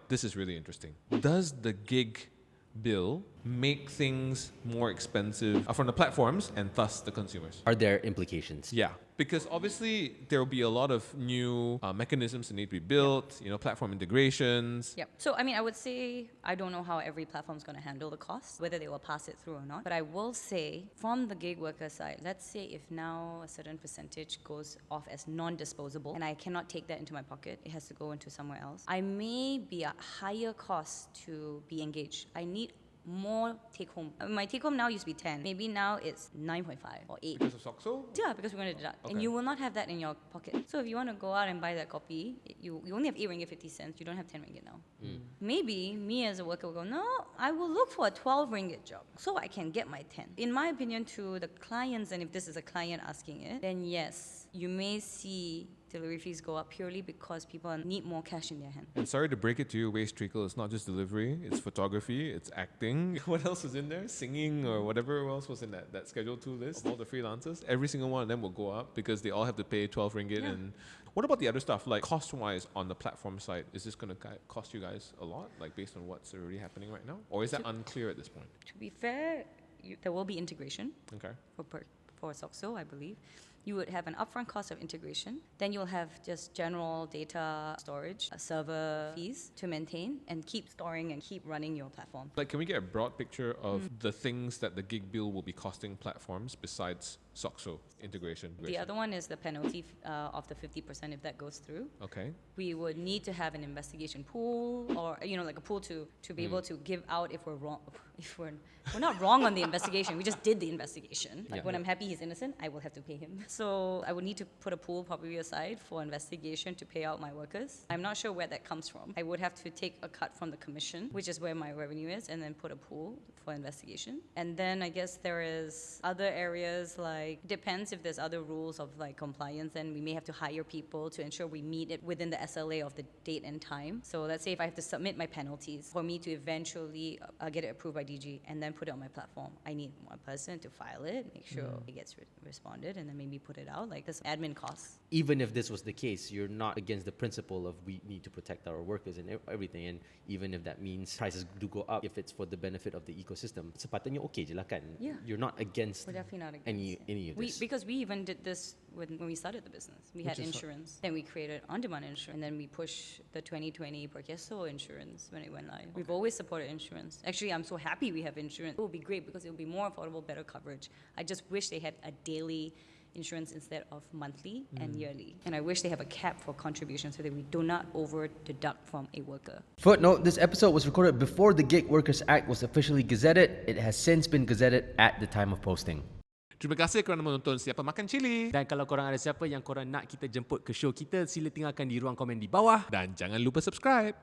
this is really interesting. Does the gig bill make things more expensive from the platforms and thus the consumers? Are there implications? Yeah, because obviously there will be a lot of new mechanisms that need to be built, platform integrations. Yep. So, I would say I don't know how every platform is going to handle the cost, whether they will pass it through or not. But I will say, from the gig worker side, let's say if now a certain percentage goes off as non-disposable and I cannot take that into my pocket, it has to go into somewhere else. I may be a higher cost to be engaged. I need more take home. My take home now used to be 10. Maybe now it's 9.5 or 8. Because of SOCSO? Yeah, because we're going to deduct. Okay. And you will not have that in your pocket. So if you want to go out and buy that copy, you only have 8 ringgit 50 cents. You don't have 10 ringgit now. Maybe me as a worker will go, no, I will look for a 12 ringgit job so I can get my 10. In my opinion, to the clients, and if this is a client asking it, then yes, you may see delivery fees go up purely because people need more cash in their hand. And sorry to break it to you, Waste Treacle, it's not just delivery, it's photography, it's acting. What else was in there? Singing or whatever else was in that Schedule 2 list of all the freelancers. Every single one of them will go up because they all have to pay 12 ringgit. Yeah. And what about the other stuff? Like cost-wise on the platform side, is this going to cost you guys a lot, like based on what's already happening right now? Or is that unclear at this point? To be fair, there will be integration Okay. for SOCSO, I believe. You would have an upfront cost of integration. Then you'll have just general data storage, server fees to maintain and keep storing and keep running your platform. Like, can we get a broad picture of the things that the gig bill will be costing platforms besides SOCSO integration? The other one is the penalty of the 50% if that goes through. Okay. We would need to have an investigation pool or, like a pool to be able to give out if we're wrong. If we're not wrong on the investigation, we just did the investigation. Like when I'm happy he's innocent, I will have to pay him. So I would need to put a pool probably aside for investigation to pay out my workers. I'm not sure where that comes from. I would have to take a cut from the commission, which is where my revenue is, and then put a pool for investigation. And then I guess there is other areas like, depends if there's other rules of like compliance, and we may have to hire people to ensure we meet it within the SLA of the date and time. So let's say if I have to submit my penalties for me to eventually get it approved by DG and then put it on my platform, I need one person to file it, make sure it gets responded, and then maybe put it out, like this admin costs. Even if this was the case, you're not against the principle of we need to protect our workers and everything. And even if that means prices do go up, if it's for the benefit of the ecosystem, sepatutnya okay je lah kan? Yeah. You're not against We're definitely not against any of this. Because we even did this when we started the business. We had insurance. Then we created on-demand insurance. And then we pushed the 2020 Perkeso insurance when it went live. We've always supported insurance. Actually, I'm so happy we have insurance. It will be great because it will be more affordable, better coverage. I just wish they had a daily insurance instead of monthly and yearly. And I wish they have a cap for contributions so that we do not over-deduct from a worker. Footnote, this episode was recorded before the Gig Workers Act was officially gazetted. It has since been gazetted at the time of posting. Terima kasih kerana menonton Siapa Makan Cili. Dan kalau korang ada siapa yang korang nak kita jemput ke show kita, sila tinggalkan di ruang komen di bawah. Dan jangan lupa subscribe.